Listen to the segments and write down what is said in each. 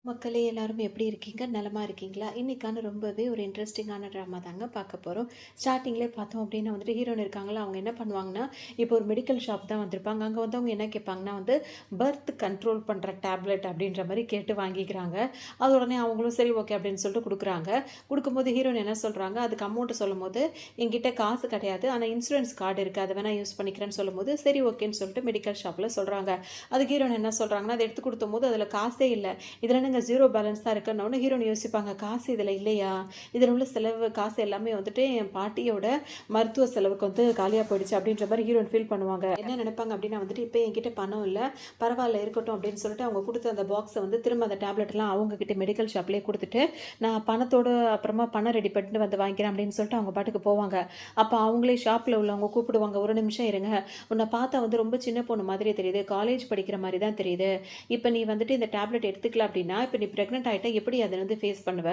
மக்களே எல்லாரும் எப்படி இருக்கீங்க? நலமா இருக்கீங்களா? இன்னைக்கான ரொம்பவே ஒரு இன்ட்ரெஸ்டிங்கான ட்ராமா தாங்க பார்க்க போறோம். ஸ்டார்ட்டிங்லேயே பார்த்தோம் அப்படின்னா வந்துட்டு ஹீரோயின் இருக்காங்கல்ல, அவங்க என்ன பண்ணுவாங்கன்னா, இப்போ ஒரு மெடிக்கல் ஷாப் தான் வந்திருப்பாங்க. அங்க வந்தவங்க என்ன கேட்பாங்கன்னா வந்து, பர்த் கண்ட்ரோல் பண்ற டேப்லெட் அப்படின்ற மாரி கேட்டு வாங்கிக்கிறாங்க. அது உடனே அவங்களும் சரி ஓகே அப்படின்னு சொல்லிட்டு குடுக்குறாங்க. குடுக்கும்போது ஹீரோயின் என்ன சொல்றாங்க, அதுக்கு அமௌண்ட் சொல்லும்போது, என்கிட்ட காசு கிடையாது. ஆனா இன்சூரன்ஸ் கார்டு இருக்கு. அத வேணா யூஸ் பண்ணிக்கிறேன்னு சொல்லும்போது, சரி ஓகேன்னு சொல்லிட்டு மெடிக்கல் ஷாப்ல சொல்றாங்க. அதுக்கு ஹீரோயின் என்ன சொல்றாங்கன்னா, அத எடுத்து குடுத்தம்போது அதில காசே இல்ல. இதில என்னங்க 0 பேலன்ஸ் தான் இருக்குன்னோனே ஹீரோயின் யோசிப்பாங்க. காசு இதில இல்லையா? இதில உள்ள செலவு காசு எல்லாமே வந்துட்டு என் பாட்டியோட மருத்துவ செலவுக்கு வந்து காலியா போயிடுச்சு அப்படின்ற மாரி ஹீரோயின் ஃபீல் பண்ணுவாங்க. என்ன நினைப்பாங்க அப்படின்னா வந்துட்டு, இப்ப என்கிட்ட பணம் இல்ல. பரவால்ல இருக்கட்டும் அப்படின்னு சொல்லிட்டு அவங்க குடுத்த அந்த பாக்ஸ வந்து திரும்ப அந்த டேப்லெட்லாம் அவங்க கிட்ட மெடிக்கல் ஷாப்லயே குடுத்துட்டு, நான் பணத்தோட அப்புறமா பணம் ரெடி பண்ணிட்டு வந்து வாங்கிக்கிறேன் அப்படின்னு சொல்லிட்டு அவங்க பாட்டுக்கு போவாங்க. அப்ப அவங்களே ஷாப்ல உள்ளவங்க கூப்பிடுவாங்க. "ஒரு நிமிஷம் இருங்க. உன்ன பார்த்தா வந்து ரொம்ப சின்ன பொண்ணு மாதிரி தெரியுது. காலேஜ் படிக்கிற மாரி தான் தெரியுது. இப்ப நீ வந்துட்டு இந்த டேப்லெட் எடுத்துக்கல அப்படின்னா, இப்ப நீ பிரெக்னன்ட் ஆயிட்டா எப்படி அத வந்து ஃபேஸ் பண்ணுவ?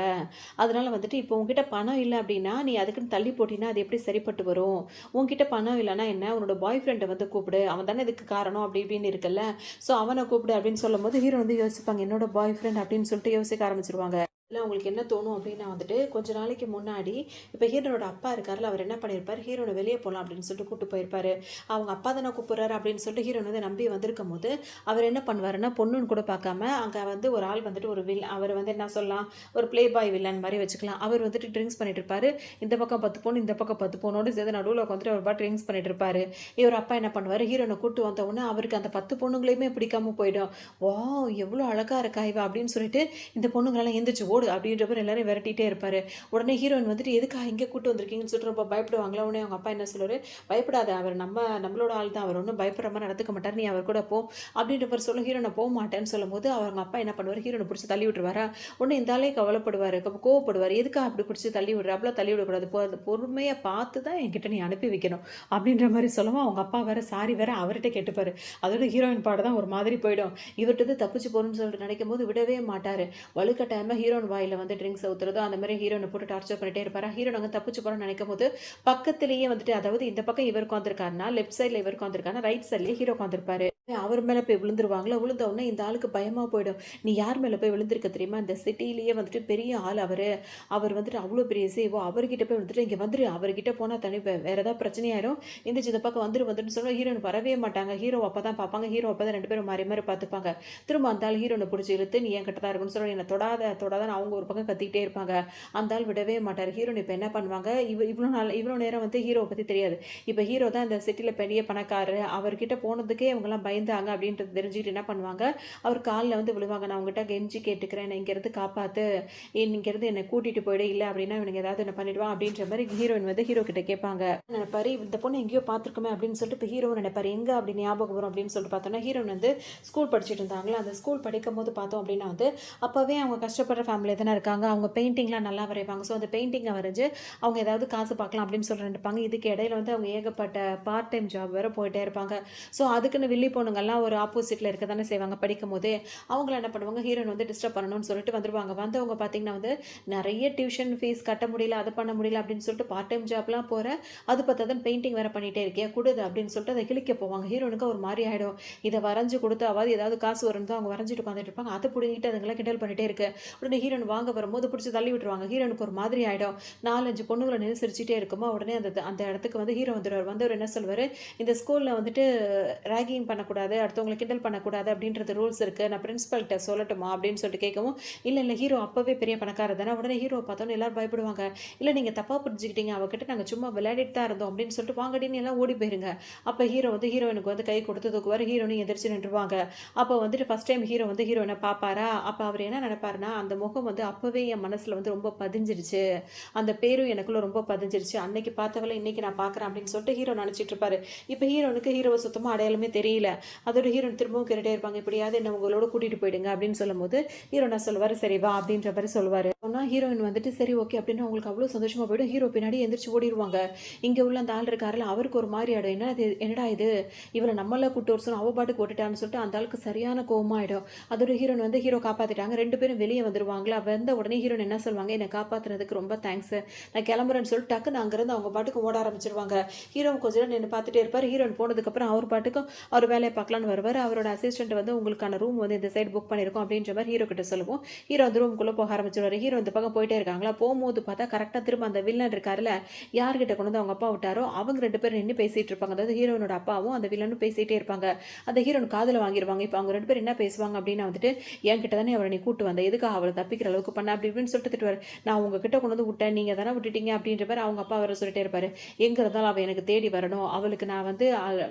அதனால வந்துட்டு இப்போ உன்கிட்ட பணம் இல்ல அப்படின்னா, நீ அதுக்குன்னு தள்ளி போட்டீன்னா, அது எப்படி சரிப்பட்டு வரும்? உன்கிட்ட பணம் இல்லன்னா என்ன? உன்னோட பாய் ஃப்ரெண்ட வந்து கூப்பிடு. அவன் தானே இதுக்கு காரணம் அப்படி இப்படின்னு இருக்குல்ல. ஸோ அவன கூப்பிடு அப்படின்னு சொல்லும்போது, ஹீரோ வந்து யோசிப்பாங்க. என்னோட பாய் ஃப்ரெண்ட் அப்படின்னு சொல்லிட்டு யோசிக்க ஆரம்பிச்சுருவாங்க. இல்ல உங்களுக்கு என்ன தோணும் அப்படின்னா வந்துட்டு, கொஞ்ச நாளைக்கு முன்னாடி இப்ப ஹீரோனோட அப்பா இருக்கார்ல, அவர் என்ன பண்ணியிருப்பாரு, ஹீரோன வெளிய போலாம் அப்படின்னு சொல்லிட்டு கூட்டு போயிருப்பாரு. அவங்க அப்பா தானே கூப்பிடுறாரு அப்படின்னு சொல்லிட்டு ஹீரோயின் வந்து நம்பி வந்திருக்கும்போது, அவர் என்ன பண்ணுவாருன்னா, பொண்ணுன்னு கூட பார்க்காம, அங்க வந்து ஒரு ஆள் வந்துட்டு ஒரு அவர் வந்து என்ன சொல்லலாம், ஒரு ப்ளே பாய் வில்லன் மாரி வச்சுக்கலாம். அவர் வந்துட்டு ட்ரிங்க்ஸ் பண்ணிட்டு இருப்பாரு. இந்த பக்கம் 10 பொண்ணு, இந்த பக்கம் 10 பொண்ணோட சேர்ந்து நடுவுல உட்காந்துட்டு அவர் பாட்டு ட்ரிங்க்ஸ் பண்ணிட்டு இருப்பாரு. இவர் அப்பா என்ன பண்ணுவாரு, ஹீரோன கூட்டு வந்த உடனே அவருக்கு அந்த 10 பொண்ணுங்களையுமே பிடிக்காம போயிடும். வாவ்! எவ்வளோ அழகா இருக்கா இவ அப்படின்னு சொல்லிட்டு, இந்த பொண்ணுங்கலாம் எந்திரிச்சு ஓடு அப்படின்ற மாரி எல்லாரையும் விரட்டிட்டே இருப்பாரு. உடனே ஹீரோயின் வந்துட்டு எதுக்கா இங்க கூட்டு வந்திருக்கீங்கன்னு சொல்லிட்டு ரொம்ப பயப்படுவாங்களா. உடனே அவங்க அப்பா என்ன சொல்லுவாரு, பயப்படாத அவர் நம்மளோட ஆள் தான். அவர் ஒண்ணும் பயப்படுற மாரி நடந்துக்க மாட்டாரு. நீ அவர் கூட போ அப்படின்ற மாரி சொல்ல ஹீரோ நான் போமாட்டேன்னு சொல்லும்போது, அவங்க அப்பா என்ன பண்ணுவாரு, ஹீரோன புடிச்சு தள்ளி விட்டுருவாரா. உடனே இந்த ஆளே கவலைப்படுவாரு. கோவப்படுவாரு. எதுக்கா அப்படி புடிச்சு தள்ளி விடுற? அப்படிலாம் தள்ளி விடக்கூடாது. பொறுமையா பார்த்து தான் என்கிட்ட நீ அனுப்பி வைக்கணும். அப்படின்ற மாரி சொல்லவும் அவங்க அப்பா வேற சாரி வேற அவர்ட்ட கேட்டுப்பாரு. அதோட ஹீரோயின் பாடு தான் ஒரு மாதிரி போயிடும். இவர்ட்ட இருந்து தப்பிச்சு போறேன்னு சொல்லிட்டு நினைக்கும்போது விடவே மாட்டாரு. வலுக்கட்டாயமா ஹீரோயின் வாயில வந்து ட்ரிங்க்ஸ ஊத்துறதோ, அந்த மாரி ஹீரோயின போட்டு டார்ச்சர் பண்ணிட்டே இருப்பாரா. ஹீரோயின் அங்க தப்பிச்சு போறோம்னு நினைக்கும்போது, பக்கத்திலேயே வந்துட்டு அதாவது இந்த பக்கம் இவர் உட்கார்ந்திருக்காருன்னா, லெஃப்ட் சைட்ல இவர் உட்கார்ந்திருக்காருன்னா, ரைட் சைட்லயே ஹீரோ உட்கார்ந்திருப்பாரு. அவர் மேல போய் விழுந்துருவாங்களா, விழுந்த உடனே இந்த ஆளுக்கு பயமா போயிடும். நீ யார் மேல போய் விழுந்திருக்க தெரியுமா? இந்த சிட்டிலயே வந்துட்டு பெரிய ஆள் அவரு. அவர் வந்துட்டு அவ்ளோ பெரிய சேவோ அவர்கிட்ட போய் வந்துட்டு இங்க வந்துரு. அவர்கிட்ட போனா வேற ஏதாவது பிரச்சனையாயிரும். எந்திரிச்சு இந்த பக்கம் வந்துருன்னு சொன்னா ஹீரோயின் வரவே மாட்டாங்க. ஹீரோ அப்பதான் பார்ப்பாங்க. ஹீரோ அப்பதான் 2 பேரும் மாறி மாறி பார்த்துப்பாங்க. திரும்ப அந்த ஆள் ஹீரோயின புடிச்சு இழுத்து, "நீ என்கிட்ட தான் இருக்கணும்னு" சொல்லி என்ன தொடாதன்னு அவங்க ஒரு பக்கம் கத்திக்கிட்டே இருப்பாங்க. அந்த ஆள் விடவே மாட்டாரு. ஹீரோயின் இப்ப என்ன பண்ணுவாங்க, இவ்ளோ நேரம் வந்து ஹீரோவ பத்தி தெரியாது. இப்ப ஹீரோ தான் இந்த சிட்டில பெரிய பணக்காரரு. அவர்கிட்ட போனதுக்கே இவங்கலாம் பயந்தாங்க அப்படின்றது தெரிஞ்சுக்கிட்டு என்ன பண்ணுவாங்க, அவர் கால்ல வந்து விழுவாங்க. "நான் உன்கிட்ட கெஞ்சி கேட்டுக்கிறேன். என்ன இங்கேருந்து காப்பாத்து. இங்கேருந்து என்ன கூட்டிட்டு போயிடு. இல்ல அப்படின்னா இவனுங்க ஏதாவது என்ன பண்ணிடுவான்" அப்படின்ற மாரி ஹீரோயின் வந்து ஹீரோ கிட்ட கேட்பாங்க. நினைப்பாரு, இந்த பொண்ணு எங்கேயோ பார்த்துருக்கோமே அப்படின்னு சொல்லிட்டு இப்ப ஹீரோவும் நினைப்பாரு. எங்க அப்படி ஞாபகம் வரும் அப்படின்னு சொல்லிட்டு பார்த்தோம்னா, ஹீரோயின் வந்து ஸ்கூல் படிச்சுட்டு இருந்தாங்களா, அந்த ஸ்கூல் படிக்கும்போது பார்த்தோம் அப்படின்னா வந்து, அப்பவே அவங்க கஷ்டப்படுற ஃபேமிலில தானே இருக்காங்க. அவங்க பெயிண்டிங்லாம் நல்லா வரைவாங்க. ஸோ அந்த பெயிண்டிங்க வரைஞ்சு அவங்க ஏதாவது காசு பார்க்கலாம் அப்படின்னு சொல்லி நினைப்பாங்க. இதுக்கு இடையில வந்து அவங்க ஏகப்பட்ட பார்ட் டைம் ஜாப் வேற போயிட்டே இருப்பாங்க. ஸோ அதுக்குன்னு வில்லி பொண்ணுங்கள்லாம் ஒரு ஆப்போசிட்ல இருக்க தானே செய்வாங்க படிக்கும்போதே. அவங்கள என்ன பண்ணுவாங்க, ஹீரோயின் வந்து டிஸ்டர்ப் பண்ணணும்னு சொல்லிட்டு வந்துருவாங்க. வந்தவங்க பார்த்தீங்கன்னா வந்து நெறைய டியூஷன் ஃபீஸ் கட்ட முடியல, அத பண்ண முடியல அப்படின்னு சொல்லிட்டு பார்ட் டைம் ஜாப்லாம் போறேன். அது பத்தாதுன்னு பெயிண்டிங் வேற பண்ணிட்டே இருக்கியா குடுது அப்படின்னு சொல்லிட்டு அத கிழிக்க போவாங்க. ஹீரோயினுக்கு ஒரு மாரி ஆயிடும். இத வரைஞ்சு குடுத்தாவது ஏதாவது காசு வரும்னு தான் அவங்க வரைஞ்சிட்டு உட்காந்துட்டு இருப்பாங்க. அத புடுங்கிட்டு அதுங்கலாம் கிண்டல் பண்ணிட்டே இருக்கு. உடனே ஹீரோயின் வாங்க வரும்போது பிடிச்சு தள்ளி விட்டுருவாங்க. ஹீரோயினுக்கு ஒரு மாதிரி ஆயிடும். 4, 5 பொண்ணுங்கள நின்னு சிரிச்சுட்டே இருக்குமா, உடனே அந்த இடத்துக்கு வந்து ஹீரோ வந்துருவாரு. வந்தவர் என்ன சொல்வாரு, இந்த ஸ்கூல்ல வந்துட்டு ராகிங் பண்ணக்கூடாது, அடுத்தவங்கள கிண்டல் பண்ணக்கூடாது அப்படின்றது ரூல்ஸ் இருக்கு. நான் பிரின்சிபல்ட்ட சொல்லட்டுமா அப்படின்னு சொல்லிட்டு கேட்கவும், இல்ல ஹீரோ அப்பவே பெரிய பணக்காரர் தானே. உடனே ஹீரோவ பார்த்தோனே எல்லாரும் பயப்படுவாங்க. இல்ல நீங்க தப்பா புரிஞ்சுக்கிட்டீங்க. அவகிட்ட நாங்க சும்மா விளையாடிட்டு தான் இருந்தோம் அப்படின்னு சொல்லிட்டு வாங்கடின்னு எல்லாம் ஓடி போயிருங்க. அப்ப ஹீரோ வந்து ஹீரோயினுக்கு வந்து கை கொடுத்து தூக்குவாரு. ஹீரோயினும் எந்திரிச்சு நின்றுவாங்க. அப்ப வந்துட்டு ஃபர்ஸ்ட் டைம் ஹீரோ வந்து ஹீரோயின பார்ப்பாரா, அப்ப அவர் என்ன நினைப்பாருன்னா, அந்த முகம் வந்து அப்பவே என் மனசுல வந்து ரொம்ப பதிஞ்சிருச்சு. அந்த பேரும் எனக்குள்ள ரொம்ப பதிஞ்சிருச்சு. அன்னைக்கு பார்த்தவள இன்னைக்கு நான் பார்க்குறேன் அப்படின்னு சொல்லிட்டு ஹீரோ நினைச்சிட்டு இருப்பாரு. இப்ப ஹீரோனுக்கு ஹீரோவ சுத்தமா அடையாளமே தெரியல. அதோட ஹீரோயின் திரும்பவும் கேட்டுட்டே இருப்பாங்க. எப்படியாவது என்ன உங்களோட கூட்டிட்டு போயிடுங்க அப்படின்னு சொல்லும்போது, ஹீரோ என்ன சொல்லுவாரு, சரி வா அப்படின்ற மாரி சொல்லுவாரு. ஆகும்னா, ஹீரோயின் வந்துட்டு சரி ஓகே அப்படின்னு அவங்களுக்கு அவ்வளோ சந்தோஷமா போயிடும். ஹீரோ பின்னாடி எந்திரிச்சு ஓடிருவாங்க. இங்க உள்ள அந்த ஆள் இருக்காருல்ல, அவருக்கு ஒரு மாரி ஆயிடும். என்னடா இது? இவள நம்மள கூட்டு வர சொன்னோம், அவ பாட்டுக்கு ஓட்டுட்டான்னு சொல்லிட்டு அந்த ஆளுக்கு சரியான கோவமா ஆயிடும். அதோட ஹீரோயின் வந்து ஹீரோ காப்பாத்திட்டாங்க. 2 பேரும் வெளிய வந்துருவாங்களா, வந்த உடனே ஹீரோயின் என்ன சொல்லுவாங்க, "என்ன காப்பாத்துனதுக்கு ரொம்ப தேங்க்ஸ். நான் கிளம்புறேன்னு" சொல்லிட்டு டக்குன்னு அங்கருந்து அவங்க பாட்டுக்கு ஓட ஆரம்பிச்சுருவாங்க. ஹீரோ கொஞ்ச நேரம் நின்னு பார்த்துட்டே இருப்பாரு. ஹீரோயின் போனதுக்கப்புறம் அவர் பாட்டுக்கும் அவர் வேலைய பார்க்கலான்னு வருவாரு. அவரோட அசிஸ்டன்ட் வந்து உங்களுக்கான ரூம் வந்து இந்த சைடு புக் பண்ணியிருக்கோம் அப்படின்ற மாரி ஹீரோ கிட்ட சொல்லவும், ஹீரோ அந்த ரூமுக்குள்ள போக ஆரம்பிச்சுருவாரு. ஹீரோ இந்த பக்கம் போயிட்டே இருக்காங்களா, போம்போது பார்த்தா கரெக்ட்டா திரும்ப அந்த வில்லன் இருக்காருல்ல, யார்கிட்ட கொண்டு வந்து அவங்க அப்பா விட்டாரோ, அவங்க 2 பேரும் நின்னு பேசிட்டு இருப்பாங்க. அதாவது ஹீரோயினோட அப்பாவும், அந்த வில்லனும் பேசிட்டே இருப்பாங்க. அந்த ஹீரோயின் காதுல வாங்கிருவாங்க. இப்ப அவங்க 2 பேரும் என்ன பேசுவாங்க அப்டின்னா வந்துட்டு, "என்கிட்ட தானே அவள நீ கூட்டு வந்த. எதுக்காக அவள தப்பிக்கிற அளவுக்கு பண்ண?" அப்டி இப்டின்னு சொல்லிட்டு திட்டுவாரு. "நான் உங்ககிட்ட கொண்டு வந்து விட்டேன். நீங்க தானே விட்டுட்டீங்க." அப்டின்ற மாரி அவங்க அப்பா வேற சொல்லிட்டே இருப்பாரு. எங்க இருந்தாலும் அவ எனக்கு தேடி வரணும். அவளுக்கு நான் வந்து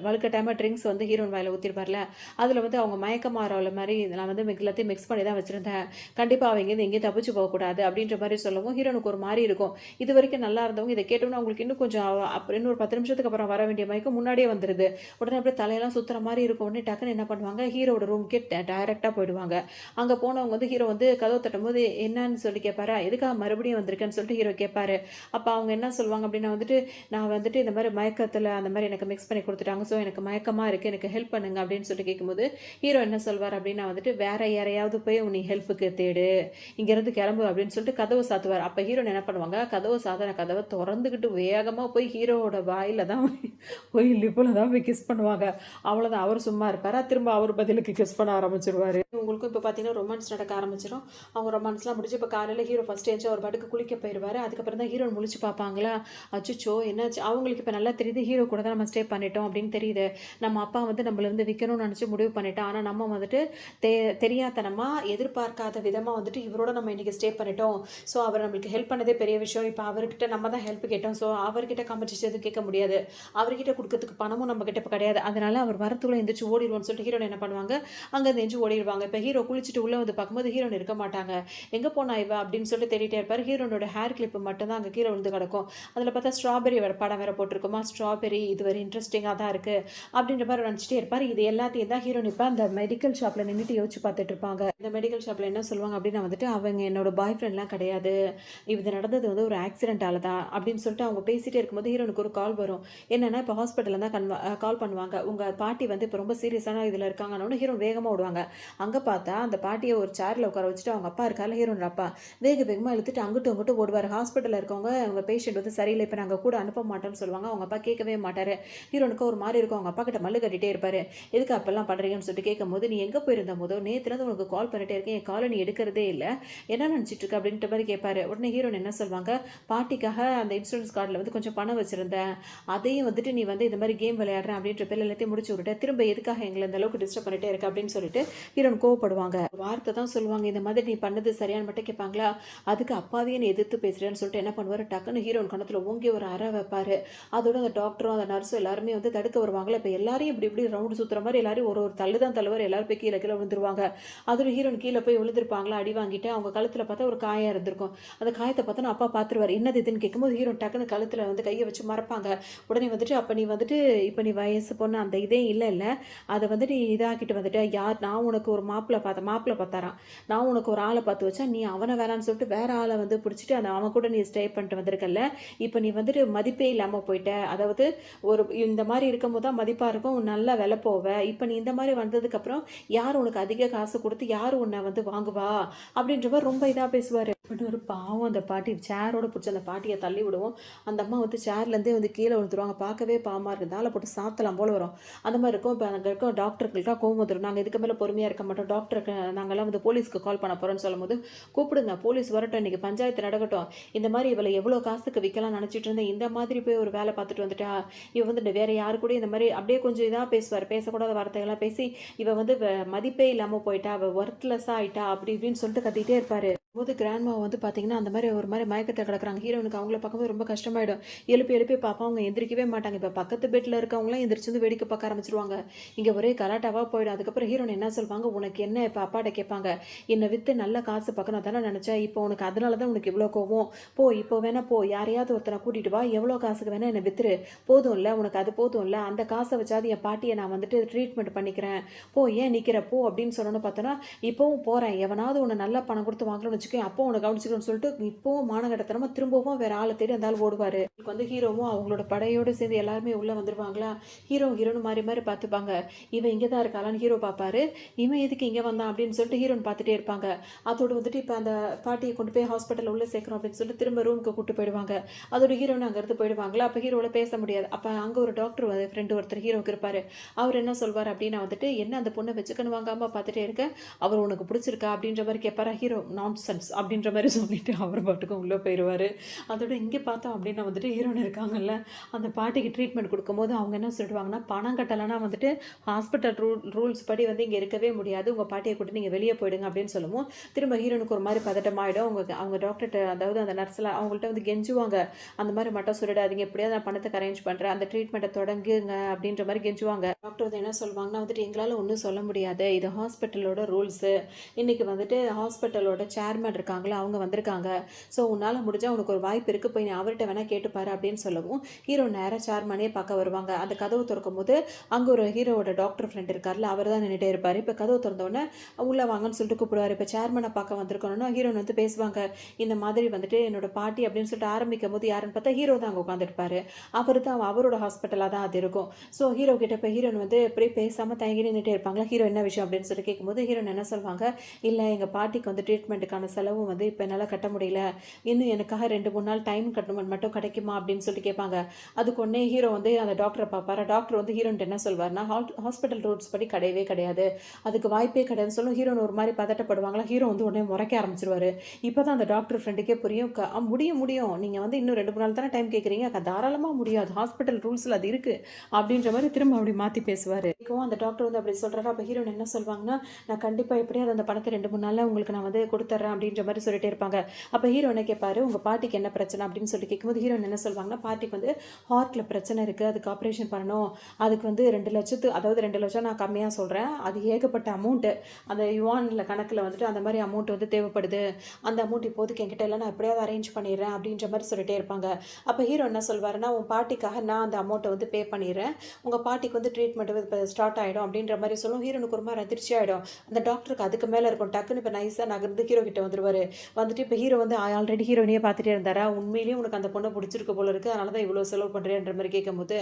வலுக்கட்டாயமா ட்ரிங்க்ஸ் வந்து ஹீரோயின் வாயில ஊத்திருப்பார்ல, அதுல வந்து அவங்க மயக்கமா ஆகுற மாரி நான் வந்து எல்லாத்தையும் மிக்ஸ் பண்ணி தான் வச்சிருந்தேன். கண்டிப்பா அவ இங்கேருந்து எங்கேயும் தப்பிச்சு போகக்கூடாது அப்டின்ற மாரி சொல்லவும், ஹீரோனுக்கு ஒரு மாரி இருக்கும். இதுவரைக்கும் நல்லா இருந்தவங்க இத கேட்டோனே அவங்களுக்கு இன்னும் கொஞ்சம் அப்புறம் இன்னும் ஒரு 10 நிமிஷத்துக்கு அப்புறம் வர வேண்டிய மயக்கம் முன்னாடியே வந்துருது. உடனே அப்படியே தலையெல்லாம் சுத்துற மாரி இருக்கும். உடனே டக்குன்னு என்ன பண்ணுவாங்க, ஹீரோவோட ரூம்க்கே டைரக்ட்டா போயிடுவாங்க. அங்க போனவங்க வந்து ஹீரோ வந்து கதவு தட்டும்போது என்னான்னு சொல்லி கேட்பாரா, எதுக்காக மறுபடியும் வந்திருக்கேன்னு சொல்லிட்டு ஹீரோ கேட்பாரு. அப்ப அவங்க என்ன சொல்லுவாங்க அப்படின்னா வந்துட்டு, நான் வந்துட்டு இந்த மாரி மயக்கத்துல அந்த மாரி எனக்கு மிக்ஸ் பண்ணி குடுத்துட்டாங்க. ஸோ எனக்கு மயக்கமா இருக்கு. எனக்கு ஹெல்ப் பண்ணுங்க அப்படின்னு சொல்லிட்டு கேட்கும்போது, ஹீரோ என்ன சொல்வார் அப்படின்னா வந்துட்டு, வேற யாரையாவது போய் நீ ஹெல்ப்புக்கு தேடு. இங்கேருந்து கிளம்பு அப்படின்னு சொல்லிட்டு கதவ சாத்துவாரு. அப்ப ஹீரோயின் என்ன பண்ணுவாங்க, கதவ சாத்துன கதவ தொறந்துகிட்டு வேகமா போய் ஹீரோவோட வாயில தான் போய் லிப்புல தான் போய் கிஸ் பண்ணுவாங்க. அவ்வளோதான். அவரு சும்மா இருப்பாரா, திரும்ப அவரு பதிலுக்கு கிஸ் பண்ண ஆரம்பிச்சுருவாரு. உங்களுக்கும் இப்ப பார்த்தீங்கன்னா, ரொமான்ஸ் நடக்க ஆரம்பிச்சிரும். அவங்க ரொமான்ஸ்லாம் முடிஞ்சு இப்ப காலையில ஹீரோ ஃபர்ஸ்ட் எந்திச்சு அவர் பாட்டுக்கு குளிக்க போயிருவாரு. அதுக்கப்புறம் தான் ஹீரோயின் முழிச்சு பார்ப்பாங்களா, அச்சச்சோ! என்னாச்சு? அவங்களுக்கு இப்ப நல்லா தெரியுது, ஹீரோ கூட தான் நம்ம ஸ்டே பண்ணிட்டோம் அப்படின்னு தெரியுது. நம்ம அப்பா வந்து நம்மள வந்து விக்கணும்னு நெனச்சு முடிவு பண்ணிட்டான். ஆனா நம்ம வந்துட்டு தெ தெரியாத்தனமா, எதிர்பார்க்காத விதமா வந்துட்டு இவரோட நம்ம இன்னைக்கு ஸ்டே பண்ணிட்டோம். ஸோ அவர் நம்மளுக்கு ஹெல்ப் பண்ணதே பெரிய விஷயம். இப்ப அவர்கிட்ட நம்ம தான் ஹெல்ப் கேட்டோம். ஸோ அவர்கிட்ட காம்பன்சேஷன் எதுவும் கேட்க முடியாது. அவர்கிட்ட குடுக்கறதுக்கு பணமும் நம்ம கிட்ட இப்ப கிடையாது. அதனால அவர் வரத்துக்குள்ள எந்திரிச்சு ஓடிருவோம்னு சொல்லிட்டு ஹீரோயின் என்ன பண்ணுவாங்க, அங்கருந்து எந்திரிச்சு ஓடிருவாங்க. இப்ப ஹீரோ குளிச்சுட்டு உள்ள வந்து பார்க்கும்போது ஹீரோயின் இருக்க மாட்டாங்க. எங்க போனா இவ? அப்படின்னு சொல்லிட்டு தேடிட்டே இருப்பாரு. ஹீரோயினோட ஹேர் கிளிப் மட்டும் தான் அங்க கீழ விழுந்து கிடக்கும். அதுல பார்த்தா ஸ்ட்ராபெர்ரி படம் வேற போட்டிருக்குமா, ஸ்ட்ராபெர்ரி இது வேற இன்ட்ரஸ்டிங்கா தான் இருக்கு. அப்படின்ற மாரி நினைச்சிட்டே இருப்பாரு. இது எல்லாத்தையும் தான் ஹீரோயின் இப்ப அந்த மெடிக்கல் ஷாப்ல நின்னுட்டு யோசிச்சு பார்த்துட்டு இருப்பாங்க. இந்த மெடிக்கல் ஷாப்ல என்ன சொல்லுவாங்க அப்படின்னா வந்துட்டு, அவங்க என்னோட பாய் ஃப்ரெண்ட்லாம் கிடையாது. இது நடந்தது வந்து ஒரு ஆக்சிடென்ட்டால தான் அப்படின்னு சொல்லிட்டு அவங்க பேசிட்டே இருக்கும்போது ஹீரோனுக்கு ஒரு கால் வரும். என்னன்னா இப்போ ஹாஸ்பிட்டல்ல தான் கால் பண்ணுவாங்க. உங்க பாட்டி வந்து இப்போ ரொம்ப சீரியஸான இதுல இருக்காங்கன்னு ஹீரோ வேகமா ஓடுவாங்க. அங்க பார்த்தா அந்த பாட்டிய ஒரு சேர்ல உட்கார வச்சுட்டு அவங்க அப்பா இருக்கார்ல, ஹீரோனோட அப்பா வேக வேகமா இழுத்துட்டு அங்கிட்டும் இங்கிட்டும் ஓடுவாரு. ஹாஸ்பிட்டல்ல இருக்கவங்க உங்க பேஷண்ட் வந்து சரியில்லை, இப்போ நாங்க கூட அனுப்ப மாட்டோம்னு சொல்லுவாங்க. அவங்க அப்பா கேட்கவே மாட்டாரு. ஹீரோனுக்கு ஒரு மாதிரி இருக்கும். அவங்க அப்பா கிட்ட மல்லு கட்டிட்டே இருப்பாரு. எதுக்கு அப்பெல்லாம் பண்றீங்கன்னு சொல்லிட்டு கேட்கும்போது, நீ எங்க போயிருந்த போதோ, நேத்துல இருந்து உனக்கு கால் பண்ணிட்டே இருக்கேன், என் காலை நீ எடுக்கிறதே இல்ல, என்ன நினைச்சிட்டு இருக்க அப்படின்ற மாதிரி கேட்பாரு. உடனே ஹீரோன் என்ன சொல்வாங்க, பாட்டிக்காக அந்த இன்சூரன்ஸ் கார்டில் வந்து கொஞ்சம் பணம் வச்சிருந்தேன், அதையும் வந்துட்டு நீ வந்து இந்த மாதிரி கேம் விளையாடுறேன் அப்படின்ற பேர்ல எல்லாத்தையும் முடிச்சு விட்டுட்ட, திரும்ப எதுக்காக எங்களை இந்த அளவுக்கு டிஸ்டர்ப் பண்ணிட்டே இருக்க அப்படின்னு சொல்லிட்டு ஹீரோன் கோவப்படுவாங்க. ஒரு வார்த்தை தான் சொல்லுவாங்க, இந்த மாதிரி நீ பண்ணது சரியான மட்டும் கேட்பாங்களா, அதுக்கு அப்பாவே நீ எதிர்த்து பேசுறேன்னு சொல்லிட்டு என்ன பண்ணுவாரு, டக்குன்னு ஹீரோன் கணத்துல ஓங்கி ஒரு அறை வைப்பாரு. அதோட அந்த டாக்டரும் அந்த நர்ஸும் எல்லாருமே வந்து தடுக்க வருவாங்களா, இப்போ எல்லாரையும் இப்படி இப்படி ரவுண்டு சுத்துற மாதிரி எல்லாரும் ஒரு ஒரு தள்ளு தான் தள்ளுவார். எல்லாரும் போய் கீழே கீழே விழுந்துருவாங்க. அதோட ஹீரோன் கீழே போய் விழுந்திருப்பாங்களா, அடி வாங்கிட்டு அவங்க கழுத்துல பார்த்தா ஒரு காயம் இருந்திருக்கும். அந்த காயத்தை பார்த்தோன்னா அப்பா பார்த்துருவாரு. என்னது இதுன்னு கேட்கும்போது ஹீரோன் டக்குன்னு கழுத்துல வந்து கையை வச்சு மறப்பாங்க. உடனே வந்துட்டு அப்ப நீ வந்துட்டு இப்ப நீ வயசு பொண்ணு அந்த இதே இல்ல அதை வந்து நீ இதாக்கிட்டு வந்துட்டு யார், நான் உனக்கு ஒரு மாப்பிள்ளை பார்த்தாராம், நான் உனக்கு ஒரு ஆளை பார்த்து வச்சா நீ அவனை வேணான்னு சொல்லிட்டு வேற ஆளை வந்து பிடிச்சிட்டு அந்த அவன் கூட நீ ஸ்டே பண்ணிட்டு வந்திருக்கல, இப்போ நீ வந்துட்டு மதிப்பே இல்லாம போயிட்ட, அதாவது ஒரு இந்த மாதிரி இருக்கும்போது தான் மதிப்பா இருக்கும், நல்லா விலை போவ, இப்போ நீ இந்த மாதிரி வந்ததுக்கு அப்புறம் யார் உனக்கு அதிக காசு கொடுத்து யார் உன்னை வந்து வாங்குவா அப்படின்ற மாதிரி ரொம்ப இதா பேசுவாரு. ஒரு பாவம் அந்த பாட்டி சேரோட பிடிச்சி அந்த பாட்டியை தள்ளி விடுவோம். அந்த அம்மா வந்து சேர்லேருந்தே வந்து கீழே விழுந்துருவாங்க. பார்க்கவே பாவமாக இருக்குது. தாளை போட்டு சாத்தலாம் போல வரும். அந்த மாதிரி இருக்கும். இப்போ அங்கே இருக்க டாக்டர்களுக்கெல்லாம் கோவம் வந்துடும். நாங்கள் இதுக்கு மேலே பொறுமையாக இருக்க மாட்டோம், டாக்டருக்கு நாங்கள்லாம் வந்து போலீஸ்க்கு கால் பண்ண போகிறோன்னு சொல்லும்போது, கூப்பிடுங்க போலீஸ் வரட்டும், இன்றைக்கி பஞ்சாயத்து நடக்கட்டும், இந்த மாதிரி இவளை எவ்வளோ காசுக்கு விற்கலாம் நினச்சிட்டு இருந்தேன், இந்த மாதிரி போய் ஒரு வேலை பார்த்துட்டு வந்துட்டா, இவ வந்து வேறு யாரு கூட இந்த மாதிரி அப்படியே கொஞ்சம் இதாக பேசுவார், பேசக்கூடாத வார்த்தைகள்லாம் பேசி இவ வந்து மதிப்பே இல்லாமல் போயிட்டா, அவள் ஒர்க்லெஸ்ஸாக ஆயிட்டா அப்படி இப்படின்னு சொல்லிட்டு கத்திட்டே இருப்பார். போது கிராண்ட்மா வந்து பார்த்தீங்கன்னா, அந்த மாதிரி ஒரு மாதிரி மயக்கத்துல கிடக்குறாங்க. ஹீரோனுக்கு அவங்கள பார்க்கும்போது ரொம்ப கஷ்டமாயிடும். எழுப்பி எழுப்பி பார்ப்போம், அவங்க எந்திரிக்கவே மாட்டாங்க. இப்போ பக்கத்து பெட்ல இருக்கவங்களாம் எந்திரிச்சு வந்து வேடிக்கை பார்க்க ஆரம்பிச்சுருவாங்க. இங்கே ஒரே கலாட்டாவா போயிடும். அதுக்கப்புறம் ஹீரோயின் என்ன சொல்வாங்க, உனக்கு என்ன இப்போ அப்பாட்ட கேட்பாங்க, என்னை விற்று நல்ல காசு பார்க்கணும் தானே நினச்சேன், இப்போ உனக்கு அதனால தான் உனக்கு இவ்வளோ கோவம், போ இப்போ வேணா போ, யாரையாவது ஒருத்தனை கூட்டிட்டு வா, எவ்வளோ காசுக்கு வேணா என்னை வித்துரு, போதும் இல்லை உனக்கு, அது போதும் இல்லை, அந்த காசை வச்சாது என் பாட்டியை நான் வந்துட்டு ட்ரீட்மெண்ட் பண்ணிக்கிறேன், போ ஏன் நிற்கிற போ அப்படின்னு சொல்லணும்னு பார்த்தோன்னா, இப்போவும் போகிறேன், எவனாவது உன்னை நல்லா பணம் கொடுத்து வாங்கணும்னு கவனிச்சுக்கேன், அப்போ உன்னை கவனிச்சுக்கணும்னு சொல்லிட்டு இப்போவும் மானகட்டத்தனமா திரும்பவும் வேற ஆளை தேடி அந்த ஆள் ஓடுவாரு. இதுக்கு வந்து ஹீரோவும் அவங்களோட படையோடு சேர்ந்து எல்லாருமே உள்ள வந்துருவாங்களா, ஹீரோன்னு மாறி மாறி பார்த்துப்பாங்க. இவன் இங்கே தான் இருக்காளான்னு ஹீரோ பார்ப்பாரு. இவன் எதுக்கு இங்கே வந்தான் அப்படின்னு சொல்லிட்டு ஹீரோன்னு பார்த்துட்டே இருப்பாங்க. அதோடு வந்துட்டு இப்போ அந்த பாட்டியை கொண்டு போய் ஹாஸ்பிட்டலில் உள்ளே சேர்க்குறோம் அப்படின்னு சொல்லிட்டு திரும்ப ரூமுக்கு கூட்டு போயிடுவாங்க. அதோட ஹீரோன்னு அங்கேருந்து போயிடுவாங்களா. அப்போ ஹீரோவில் பேச முடியாது. அப்போ அங்கே ஒரு டாக்டர் ஃப்ரெண்டு ஒருத்தர் ஹீரோக்கு இருப்பார். அவர் என்ன சொல்வார் அப்படின்னா வந்துட்டு, என்ன அந்த பொண்ணை வச்சுக்கணும் வாங்காமல் பார்த்துட்டே இருக்க, அவர் உனக்கு பிடிச்சிருக்கா அப்படின்ற மாதிரி கேட்பாரா. ஹீரோ நான்சென்ஸ் அப்படின்ற மாதிரி சொல்லிட்டு அவர் பாட்டுக்கும் உள்ளே போயிடுவார். அதோட இங்கே பார்த்தோம் அப்படின்னா வந்துட்டு ஹீரோன்னு இருக்காங்கல்ல, அந்த பாட்டிக்கு ட்ரீட்மெண்ட் கொடுக்கும்போது அவங்க என்ன சொல்லிடுவாங்கன்னா, பணம் கட்டலைன்னா வந்துட்டு ஹாஸ்பிட்டல் ரூல்ஸ் படி வந்து இங்கே இருக்கவே முடியாது, உங்கள் பாட்டியை கூட்டு நீங்கள் வெளியே போயிடுங்க அப்படின்னு சொல்லுவோம். திரும்ப ஹீரோனுக்கு ஒரு மாதிரி பதட்டமாயிடும். அவங்க டாக்டர்கிட்ட, அதாவது அந்த நர்ஸில் அவங்கள்ட்ட வந்து கெஞ்சுவாங்க, அந்த மாதிரி மட்டும் சொல்லிடாதீங்க, எப்படியாவது நான் பணத்துக்கு அரேஞ்ச் பண்ணுறேன், அந்த ட்ரீட்மெண்ட்டை தொடங்குங்க அப்படின்ற மாதிரி கெஞ்சுவாங்க. டாக்டர் வந்து என்ன சொல்லுவாங்கன்னா வந்துட்டு, எங்களால் ஒன்றும் சொல்ல முடியாது, இது ஹாஸ்பிட்டலோட ரூல்ஸு, இன்றைக்கி வந்துட்டு ஹாஸ்பிட்டலோட சேர்மன் இருக்காங்களா அவங்க வந்திருக்காங்க, ஸோ உன்னால் முடிஞ்சால் உனக்கு ஒரு வாய்ப்பு இருக்குது, போய் நீ அவர்கிட்ட வேணால் கேட்டுப்பாரு அப்படின்னு சொல்லவும் ஹீரோ நேராக சேர்மனே பார்க்க வருவாங்க. அந்த கதவு திறக்கும் போது அங்கே ஒரு ஹீரோவோட டாக்டர் ஃப்ரெண்ட் இருக்கார்ல, அவர் தான் நின்றுட்டே இருப்பார். இப்போ கதவு திறந்தோடனே உள்ளே வாங்கன்னு சொல்லிட்டு கூப்பிடுவார். இப்போ சேர்மனை பார்க்க வந்திருக்கணும்னா ஹீரோன் வந்து பேசுவாங்க, இந்த மாதிரி வந்துட்டு என்னோட பாட்டி அப்படின்னு சொல்லிட்டு ஆரம்பிக்கும் போது யாருன்னு பார்த்தா ஹீரோ தான் அங்கே உட்காந்துருப்பாரு. அவர் தான் அவரோட ஹாஸ்பிட்டலாக தான் அது இருக்கும். ஸோ ஹீரோ கிட்ட இப்போ ஹீரோன் வந்து அப்படியே பேசாமல் தயங்கி நின்றுட்டே இருப்பாங்களா. ஹீரோ என்ன விஷயம் அப்படின்னு சொல்லி கேட்கும்போது ஹீரோன் என்ன சொல்லுவாங்க, இல்லை எங்கள் பாட்டிக்கு வந்து ட்ரீட்மெண்ட்டுக்கான செலவும் வந்து இப்போ என்னால் கட்ட முடியல, இன்னும் எனக்காக 2-3 நாள் டைம் கட்டணும் மட்டும் கிடைக்குமா அப்படின்னு சொல்லி கேட்பாங்க. அதுக்கு ஒன்றே ஹீரோ வந்து அந்த டாக்டரை பார்ப்பாரு. டாக்டர் வந்து ஹீரோன்ட்டு என்ன சொல்வார்னா, ஹாஸ்பிட்டல் ரூல்ஸ் படி கிடையவே கிடையாது, அதுக்கு வாய்ப்பே கிடையாதுன்னு சொல்லும். ஹீரோன் ஒரு மாதிரி பதட்டப்படுவாங்களா. ஹீரோ வந்து உடனே முறைக்க ஆரம்பிச்சிருவாரு. இப்போ தான் அந்த டாக்டர் ஃப்ரெண்டுக்கே புரியும், முடியும் நீங்கள் வந்து இன்னும் 2-3 நாள் தானே டைம் கேட்குறீங்க, தாராளமாக முடியும், அது ஹாஸ்பிட்டல் ரூல்ஸில் அது இருக்குது அப்படின்ற மாதிரி திரும்ப அப்படி மாற்றி பேசுவார். இப்போவும் அந்த டாக்டர் வந்து அப்படி சொல்கிறாரு. அப்போ ஹீரோன் என்ன சொல்வாங்கன்னா, நான் கண்டிப்பாக எப்படியாவது அந்த பணத்தை 2-3 நாளில் உங்களுக்கு நான் வந்து கொடுத்துட்றேன் அப்படின்ற மாதிரி சொல்லிட்டே இருப்பாங்க. அப்போ ஹீரோ என்ன கேட்பாரு, உங்கள் பாட்டிக்கு என்ன பிரச்சனை அப்படின்னு சொல்லி கேட்கும்போது ஹீரோன் என்ன சொல்வாங்கன்னா, பாட்டிக்கு வந்து ஹார்ட்டில் பிரச்சனை இருக்குது, அதுக்கு ஆப்ரேஷன் பண்ணணும், அதுக்கு வந்து 2 லட்சத்து, அதாவது 2 லட்சம் நான் கம்மியாக சொல்கிறேன், அது ஏகப்பட்ட அமௌண்ட்டு, அந்த யுவானில் கணக்கில் வந்துட்டு அந்த மாதிரி அமௌண்ட் வந்து தேவைப்படுது, அந்த அமௌண்ட் இப்போதைக்கு என்கிட்ட இல்லை, நான் எப்படியாவது அரேஞ்ச் பண்ணிடுறேன் அப்படின்ற மாதிரி சொல்லிட்டே இருப்பாங்க. அப்போ ஹீரோ என்ன சொல்வாருன்னா, உன் பாட்டிக்காக நான் அந்த அமௌண்ட்டை வந்து பே பண்ணிடுறேன், உங்கள் பாட்டிக்கு வந்து ட்ரீட்மெண்ட் இப்போ ஸ்டார்ட் ஆகிடும் அப்படின்ற மாதிரி சொல்லும். ஹீரோனுக்கு ஒரு மாதிரி அதிர்ச்சி ஆகிடும். அந்த டாக்டருக்கு அதுக்கு மேலே இருக்கும். டக்குன்னு இப்போ நைஸாக நகர்ந்து ஹீரோ கிட்ட வந்துருவார். வந்துட்டு இப்போ ஹீரோ வந்து ஆல்ரெடி ஹீரோனையே பார்த்துட்டே இருந்தாரா, உண்மையிலேயே உனக்கு அந்த பொண்ணை பிடிச்சிருக்க போல இருக்குது, அதனால தான் இவ்வளோ செலவு பண்ணுறேன்ற மாதிரி கேட்கும்போது,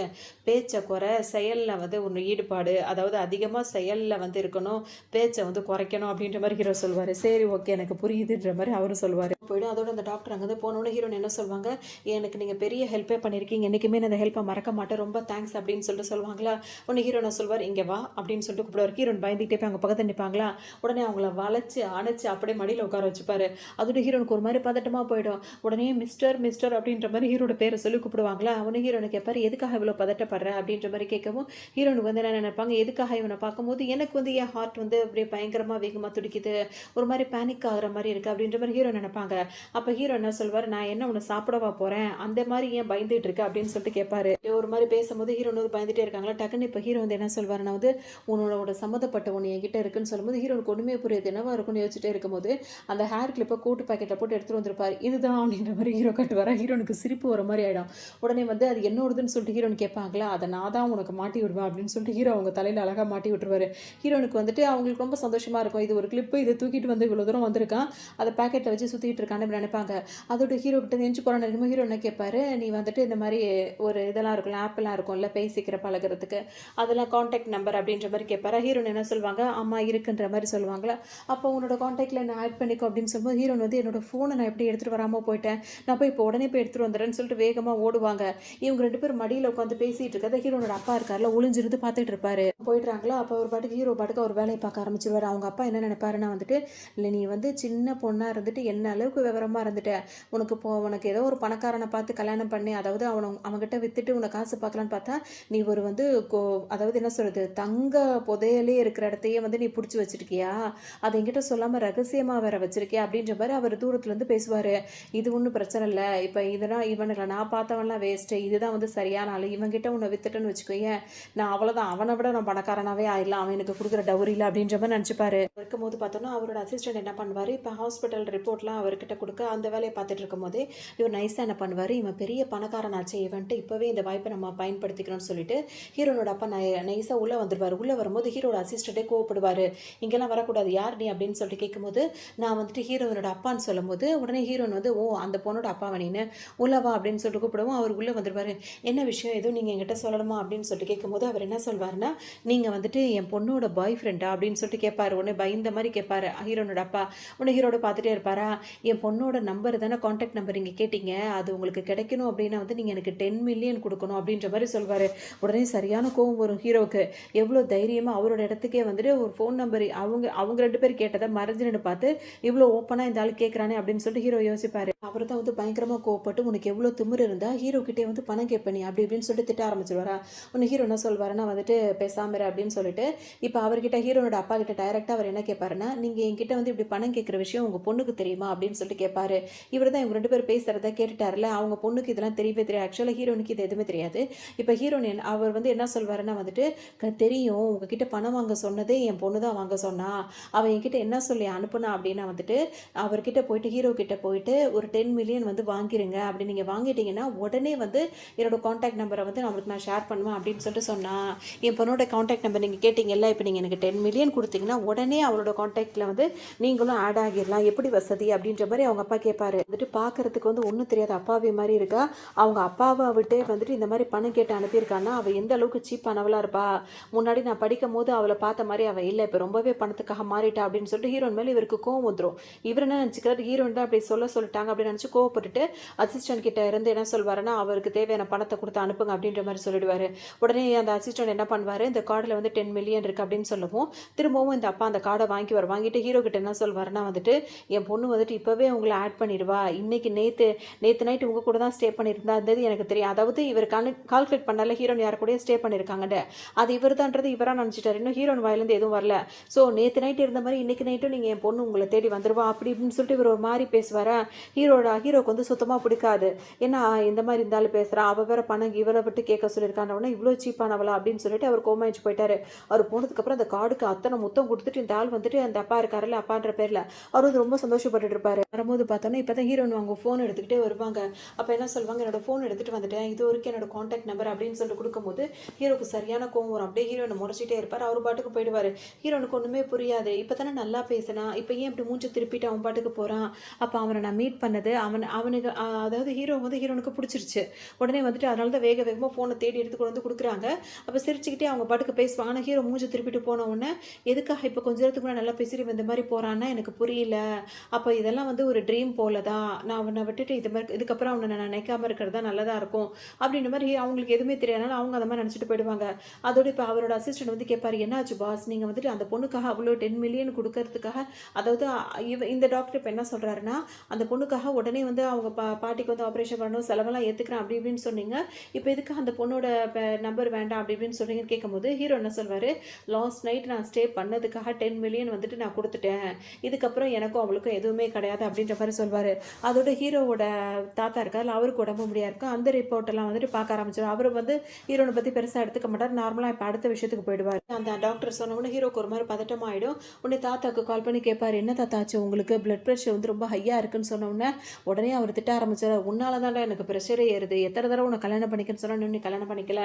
பேச்சை குறை, செயலில் வந்து ஒன்று ஈடுபாடு, அதாவது அதிகமாக செயலில் வந்து இருக்கணும், பேச்சை வந்து குறைக்கணும் அப்படின்ற மாதிரி ஹீரோ சொல்வார். சரி ஓகே எனக்கு புரியுதுன்ற மாதிரி அவரும் சொல்வார். போய்டும். அதோட அந்த டாக்டர் அங்கே வந்து போனோடனே ஹீரோன் என்ன சொல்வாங்க, எனக்கு நீங்கள் பெரிய ஹெல்ப்பே பண்ணியிருக்கீங்க, என்றைக்குமே நான் அந்த ஹெல்ப்பை மறக்க மாட்டேன், ரொம்ப தேங்க்ஸ் அப்படின்னு சொல்லிட்டு சொல்லுவாங்களா. உடனே ஹீரோனை சொல்வார், இங்கே வா அப்படின்னு சொல்லிட்டு கூப்பிடுவார். ஹீரோன் பயந்துகிட்டே போய் அவங்க பக்கத்தில் நிற்பாங்களா. உடனே அவங்கள வளைச்சு அணைச்சு அப்படியே மடியில் உட்கார வச்சுப்பாரு. அதோட ஹீரோனுக்கு ஒரு மாதிரி பதட்டமாக போயிடும். உடனே மிஸ்டர் மிஸ்டர் அப்படின்ற மாதிரி ஹீரோட பேரை சொல்லி கூப்பிடுவாங்களா. அவனு ஹீரோனை கேட்பாரு, எதுக்காக இவ்வளோ பதட்டப்படுற அப்படின்ற மாதிரி கேட்கவும் ஹீரோனுக்கு வந்து என்ன நினைப்பாங்க, எதுக்காக இவனை பார்க்கும்போது எனக்கு வந்து என் ஹார்ட் வந்து அப்படியே பயங்கரமாக வேகமாக துடிக்குது, ஒரு மாதிரி பேனிக் ஆகிற மாதிரி இருக்குது அப்படின்ற மாதிரி ஹீரோ நினைப்பாங்க. அப்போ ஹீரோ என்ன சொல்வார், நான் என்ன உன்னை சாப்பிடவா போகிறேன், அந்த மாதிரி ஏன் பயந்துட்டு இருக்க அப்படின்னு சொல்லிட்டு கேட்பாரு. ஒரு மாதிரி பேசும்போது ஹீரோ வந்து பயந்துட்டே இருக்காங்களா. டக்குன்னு இப்போ ஹீரோ வந்து என்ன சொல்வாருன்னா வந்து, உன்னோட சம்மந்தப்பட்ட ஒன்று என்கிட்ட இருக்குன்னு சொல்லும்போது ஹீரோனுக்கு ஒன்றுமே புரியுது, என்னவா இருக்குன்னு யோசிச்சுட்டே இருக்கும்போது அந்த ஹேர் கிளிப்பை கூட்டு பாக்கெட்டில் போட்டு எடுத்துகிட்டு வந்திருப்பார். இதுதான் அப்படின்ற மாதிரி ஹீரோ கட்டுவாரா. ஹீரோனுக்கு சிரிப்பு வர மாதிரி ஆகிடும். உடனே வந்து அது என்னோடதுன்னு சொல்லிட்டு ஹீரோன்னு கேட்பாங்களா. அதை நான் தான் உனக்கு மாட்டி விடுவேன் அப்படின்னு சொல்லிட்டு ஹீரோ அவங்க தலையில் அழகாக மாட்டி விட்டுருவாரு. ஹீரோனுக்கு வந்துட்டு அவங்களுக்கு ரொம்ப சந்தோஷமாக இருக்கும். இது ஒரு கிளிப்பு, இதை தூக்கிட்டு வந்து இவ்வளோ தூரம் வந்திருக்கான், அதை பேக்கெட்டில் வச்சு சுற்றிட்டு இருக்கான்னு நினைப்பாங்க. அதோட ஹீரோ கிட்ட எஞ்சி போகிறான்னு இருக்கும்போது ஹீரோ என்ன கேட்பாரு, நீ வந்துட்டு இந்த மாதிரி ஒரு இதெல்லாம் இருக்கும்ல, ஆப்பெல்லாம் இருக்கும்ல பேசிக்கிற பழகிறதுக்கு, அதெல்லாம் காண்டாக்ட் நம்பர் அப்படின்ற மாதிரி கேட்பாரு. ஹீரோன் என்ன சொல்லுவாங்க, ஆமாம் இருக்குன்ற மாதிரி சொல்லுவாங்களா. அப்போ உன்னோட காண்டாக்டில் நான் ஆட் பண்ணிக்கோ அப்படின்னு சொல்லும்போது ஹீரோன் வந்து, என்னோட ஃபோனை நான் எப்படி எடுத்துகிட்டு வராமல் போயிட்டேன், நான் போய் இப்போ உடனே போய் எடுத்துகிட்டு வந்துடுறேன்னு சொல்லிட்டு வேகமாக ஓடுவாங்க. இவங்க 2 பேரும் மடியில் உட்காந்து பேசிகிட்டு இருக்கிறத ஹீரோனோட அப்பா இருக்கார்ல ஒளிஞ்சிருந்து பார்த்துட்டு இருப்பாரு. போயிடுறாங்களா. அப்போ ஒரு பாட்டுக்கு ஹீரோ பாட்டுக்கு ஒரு வேலையை பார்க்க ஆரம்பிச்சிருவார். அவங்க அப்பா என்ன நினைப்பாருன்னா வந்துட்டு, இல்லை நீ வந்து சின்ன பொண்ணாக இருந்துட்டு என்ன அளவுக்கு விவரமாக இருந்துட்ட, உனக்கு ஏதோ ஒரு பணக்காரனை பார்த்து கல்யாணம் பண்ணி, அதாவது அவங்ககிட்ட வித்துட்டு உனக்கு காசு பார்க்கலான்னு பார்த்தா, நீ ஒரு வந்து அதாவது என்ன சொல்கிறது, தங்க புதையலே இருக்கிற இடத்தையே வந்து நீ பிடிச்சி வச்சிருக்கியா, அதை என்கிட்ட சொல்லாமல் ரகசியமாக வேற வச்சிருக்கியா அப்படின்ற மாதிரி அவர் தூரத்துலேருந்து பேசுவார். இது ஒன்றும் பிரச்சனை இல்லை, இப்போ இதெல்லாம் இவனுங்களை நான் பார்த்தவன்லாம் வேஸ்ட்டு, இதுதான் வந்து சரியான ஆள், இவங்கிட்ட உன்னை வித்துட்டேன்னு வச்சுக்கோயேன், நான் அவ்வளோதான், அவனை விட நான் பணக்காரனாகவே ஆயிடலாம், அவன் எனக்கு கொடுக்குற டவுரியில் அப்படின்ற மாதிரி நினச்சிப்பாரு. இருக்கும்போது பார்த்தோன்னா அவரோட அசிஸ்டன்ட் என்ன பண்ணுவார், இப்போ ஹாஸ்பிட்டல் ரிப்போர்ட்லாம் அவர் அவர்கிட்ட கொடுக்க அந்த வேலையை பார்த்துட்டு இருக்கும்போதே இவர் நைஸாக என்ன பண்ணுவார், இவன் பெரிய பணக்காரனாச்சே இவன்ட்டு இப்போவே இந்த வாய்ப்பை நம்ம பயன்படுத்திக்கணும்னு சொல்லிட்டு ஹீரோனோட அப்பா நைஸாக உள்ளே வந்துடுவார். உள்ளே வரும்போது ஹீரோட அசிஸ்டண்ட்டே கோவப்படுவார், இங்கெல்லாம் வரக்கூடாது, யார் நீ அப்படின்னு சொல்லிட்டு கேட்கும்போது நான் வந்துட்டு ஹீரோயினோட அப்பான்னு சொல்லும்போது உடனே ஹீரோயின் வந்து ஓ அந்த பொண்ணோட அப்பாவை நீனு உள்ளவா அப்படின்னு சொல்லிட்டு கூப்பிடுவோம். அவர் உள்ளே வந்துடுவார். என்ன விஷயம் எதுவும் நீங்கள் என்கிட்ட சொல்லணுமா அப்படின்னு சொல்லிட்டு கேட்கும்போது அவர் என்ன சொல்வார்னா, நீங்கள் வந்துட்டு என் பொண்ணோட பாய் ஃப்ரெண்டா அப்படின்னு சொல்லிட்டு கேட்பாரு. உடனே பயந்த மாதிரி கேட்பாரு ஹீரோனோட அப்பா. உடனே ஹீரோட பார்த்துட்டே இருப்பாரா, என் பொண்ணோட நம்பர் தானே கான்டாக்ட் நம்பர் நீங்கள் கேட்டீங்க, அது உங்களுக்கு கிடைக்கணும் அப்படின்னா வந்து நீங்கள் எனக்கு 10 மில்லியன் கொடுக்கணும் அப்படின்ற மாதிரி சொல்வார். உடனே சரியான கோவம் வரும் ஹீரோவுக்கு. எவ்வளோ தைரியமாக அவரோட இடத்துக்கே வந்துட்டு ஒரு ஃபோன் நம்பர் அவங்க அவங்க 2 பேர் கேட்டதை மறைஞ்சுன்னு பார்த்து இவ்வளோ ஓப்பனாக இந்த ஆள் கேட்குறானே அப்படின்னு சொல்லிட்டு ஹீரோ யோசிப்பார். அவர் தான் வந்து பயங்கரமாக கோவப்பட்டு உனக்கு எவ்வளோ திமிரு இருந்தால் ஹீரோ கிட்டே வந்து பணம் கேட்பனி அப்படி இப்படின்னு சொல்லிட்டு திட்ட ஆரம்பிச்சிருவாரா. ஒன்று ஹீரோ என்ன சொல்வாருன்னா வந்துட்டு பேசாமரு அப்படின்னு சொல்லிட்டு இப்போ அவர்கிட்ட ஹீரோனோட அப்பா கிட்ட டைரெக்டாக அவர் என்ன கேட்பாருன்னா, நீங்கள் என்கிட்ட வந்து இப்படி பணம் கேட்குற விஷயம் உங்கள் பொண்ணுக்கு தெரியுமா அப்படின்னு சொல்லிட்டு கேட்பாரு. இவர் தான் இவங்க 2 பேர் பேசுகிறத கேட்டுட்டார்ல, அவங்க பொண்ணுக்கு இதெல்லாம் தெரியவே தெரியாது. ஆக்சுவலாக ஹீரோனுக்கு இது எதுவுமே தெரியாது. இப்போ ஹீரோயின் அவர் வந்து என்ன சொல்வாருன்னா வந்துட்டு தெரியும் உங்ககிட்ட பணம் வாங்க சொன்னதே என் பொண்ணு தான் வாங்க சொன்னா, அவன் என்கிட்ட என்ன சொல்லி அனுப்புனா அப்படின்னா வந்துட்டு அவர்கிட்ட போயிட்டு ஹீரோ கிட்ட போயிட்டு ஒரு 10 மில்லியன் வந்து வாங்கிருங்க, அப்படி நீங்கள் வாங்கிட்டீங்கன்னா உடனே வந்து என்னோட காண்டாக்ட் நம்பரை வந்து நான் ஷேர் பண்ணுவேன் அப்படின்னு சொல்லிட்டு சொன்னான். என் பொண்ணோட காண்டாக்ட் நம்பர் நீங்கள் கேட்டிங்கல்ல, இப்போ நீங்கள் எனக்கு 10 மில்லியன் கொடுத்தீங்கன்னா உடனே அவளோட காண்டாக்டில் வந்து நீங்களும் ஆட் ஆகிடலாம், எப்படி வசதி அப்படின்ற மாதிரி அவங்க அப்பா கேட்பாரு. வந்துட்டு பார்க்கறதுக்கு வந்து ஒன்றும் தெரியாத அப்பாவே மாதிரி இருக்கா, அவங்க அப்பாவை விட்டு வந்துட்டு இந்த மாதிரி பணம் கேட்டு அனுப்பியிருக்கான்னா அவள் எந்த அளவுக்கு சீப்பானவளாக இருப்பா, முன்னாடி நான் படிக்கும் போது அவளை பார்த்த மாதிரி அவள் இல்லை, இப்போ ரொம்பவே பணத்துக்காக மாறிட்டா அப்படின்னு சொல்லிட்டு ஹீரோயின் மேலே இவருக்கு கோவம் வந்துடும். இவர் என்ன நினச்சிக்கிறார், ஹீரோயின் தான் அப்படி சொல்லிட்டாங்க அப்படின்னு நினச்சி கோவப்பட்டுட்டு அசிஸ்டன்ட் கிட்ட இருந்து என்ன சொல்வாருன்னா அவருக்கு தேவையான பணத்தை கொடுத்து அனுப்புங்க அப்படின்ற மாதிரி சொல்லிடுவார். உடனே அந்த அசிஸ்டன்ட் என்ன பண்ணுவார், இந்த கார்டில் வந்து 10 மில்லியன் இருக்குது அப்படின்னு சொல்லவும் திரும்பவும் இந்த அப்பா அந்த கார்டை வாங்கிட்டு ஹீரோ கிட்ட என்ன சொல்வாருன்னா வந்துட்டு என் பொண்ணு வந்துட்டு இப்போவே உங்களை ஆட் பண்ணிடுவா, இன்னைக்கு நேற்று நைட்டு உங்கள் கூட தான் ஸ்டே பண்ணியிருந்தா இருந்தது எனக்கு தெரியும். அதாவது இவர் கால்குலேட் பண்ணல ஹீரோன் யார் கூட ஸ்டே பண்ணியிருக்காங்கன்னு, அது இவர் தான்றது இவராக நினச்சிட்டாரு. இன்னும் ஹீரோன் வாயிலேருந்து எதுவும் வரல. ஸோ நேற்று நைட்டு இருந்த மாதிரி இன்னைக்கு நைட்டும் நீங்கள் என் பொண்ணு உங்களை தேடி வந்துடுவா அப்படி இப்படின்னு சொல்லிட்டு இவர் ஒரு மாதிரி பேசுவாரா. ஹீரோக்கு வந்து சுத்தமாக பிடிக்காது. ஏன்னா இந்த மாதிரி இருந்தாலும் பேசுகிறான், அவள் வேற பணம் இவளை விட்டு கேட்க சொல்லியிருக்காண்டவனா இவ்வளோ சீப்பானவளா அப்படின்னு சொல்லிட்டு அவர் கோமாயிச்சு போயிட்டாரு. அவர் போனதுக்கப்புறம் அந்த கார்டுக்கு அத்தனை முத்தம் கொடுத்துட்டு இந்த ஆள் வந்துட்டு அந்த அப்பா இருக்காருல்ல அப்பான்ற பேரில் அவர் வந்து ரொம்ப சந்தோஷப்பட்டு இருப்பாரு. வரும்போது பார்த்தோன்னா இப்போ தான் ஹீரோன் அவங்க ஃபோன் எடுத்துக்கிட்டே வருவாங்க. அப்போ என்ன சொல்லுவாங்க, என்னோட ஃபோன் எடுத்துகிட்டு வந்துட்டேன், இது வரைக்கும் என்னோட காண்டாக்ட் நம்பர் அப்படின்னு சொல்லிட்டு கொடுக்கும்போது ஹீரோக்கு சரியான கோவம் வரும். அப்படியே ஹீரோனை முறைச்சிட்டே இருப்பார். அவர் பாட்டுக்கு போயிடுவார். ஹீரோனுக்கு ஒன்றுமே புரியாது. இப்போ தானே நல்லா பேசினா, இப்போ ஏன் இப்படி மூஞ்சி திருப்பிட்டு அவன் பாட்டுக்கு போகிறான். அப்போ அவனை நான் மீட் பண்ணது அவனுக்கு அதாவது ஹீரோ வந்து ஹீரோனுக்கு பிடிச்சிருச்சு. உடனே வந்துட்டு அதனால தான் வேகமாக ஃபோனை தேடி எடுத்து கொண்டு வந்து கொடுக்குறாங்க. அப்போ சிரிச்சுக்கிட்டே அவங்க பாட்டுக்கு பேசுவாங்க. ஆனால் ஹீரோ மூஞ்சி திருப்பிட்டு போன உடனே எதுக்காக இப்போ கொஞ்ச நேரத்துக்கு முன்னாடி நல்லா பேசிட்டு இந்த மாதிரி போகிறான்னா எனக்கு புரியல. அப்போ இதெல்லாம் வந்து ஒரு ட்ரீம் போல தான், நான் அவனை விட்டுட்டு இதுக்கப்புறம் அவனை நான் நினைக்காம இருக்கிறது தான் நல்லதாக இருக்கும் அப்படின்ற மாதிரி அவங்களுக்கு எதுவுமே தெரியாதனால அவங்க அந்த மாதிரி நினச்சிட்டு போயிடுவாங்க. அதோட இப்போ அவரோட அசிஸ்டன்ட் வந்து கேட்பாரு, என்னாச்சு பாஸ், நீங்கள் வந்துட்டு அந்த பொண்ணுக்காக அவ்வளோ 10 மில்லியன் கொடுக்கறதுக்காக, அதாவது இந்த டாக்டர் இப்போ என்ன சொல்கிறாருன்னா அந்த பொண்ணுக்காக உடனே வந்து அவங்க பாட்டிக்கு வந்து ஆப்ரேஷன் பண்ணணும் செலவெல்லாம் ஏற்றுக்கிறேன் அப்படி இப்படின்னு சொன்னீங்க, இப்போ எதுக்காக அந்த பொண்ணோட நம்பர் வேண்டாம் அப்படி இப்படின்னு சொன்னீங்கன்னு கேட்கும்போது ஹீரோ என்ன சொல்வார், லாஸ்ட் நைட் நான் ஸ்டே பண்ணதுக்காக 10 மில்லியன் வந்துட்டு நான் கொடுத்துட்டேன், இதுக்கப்புறம் எனக்கும் அவளுக்கும் எதுவுமே கிடையாது அப்படின்ற மாதிரி சொல்வார். அதோட ஹீரோவோட தாத்தா இருக்கார், அவருக்கு உடம்பு முடியாது இருக்கும். அந்த ரிப்போர்ட்டெல்லாம் வந்துட்டு பார்க்க ஆரம்பிச்சிடும். அவர் வந்து ஹீரோனை பற்றி பெருசாக எடுத்துக்க மாட்டார். நார்மலாக இப்போ அடுத்த விஷயத்துக்கு போயிடுவார். அந்த டாக்டர் சொன்ன உடனே ஹீரோக்கு ஒரு மாதிரி பதட்டமாயிடும். உடனே தாத்தாக்கு கால் பண்ணி கேட்பார், என்ன தாத்தாச்சு உங்களுக்கு பிளட் ப்ரெஷர் வந்து ரொம்ப ஹையாக இருக்குன்னு சொன்ன உடனே அவர் திட்ட ஆரம்பிச்சார், உன்னால தான்டா எனக்கு ப்ரெஷரே ஏறுது, எத்தனை தடவை உன்னை கல்யாணம் பண்ணிக்கன்னு சொன்னா நீ கல்யாணம் பண்ணிக்கல,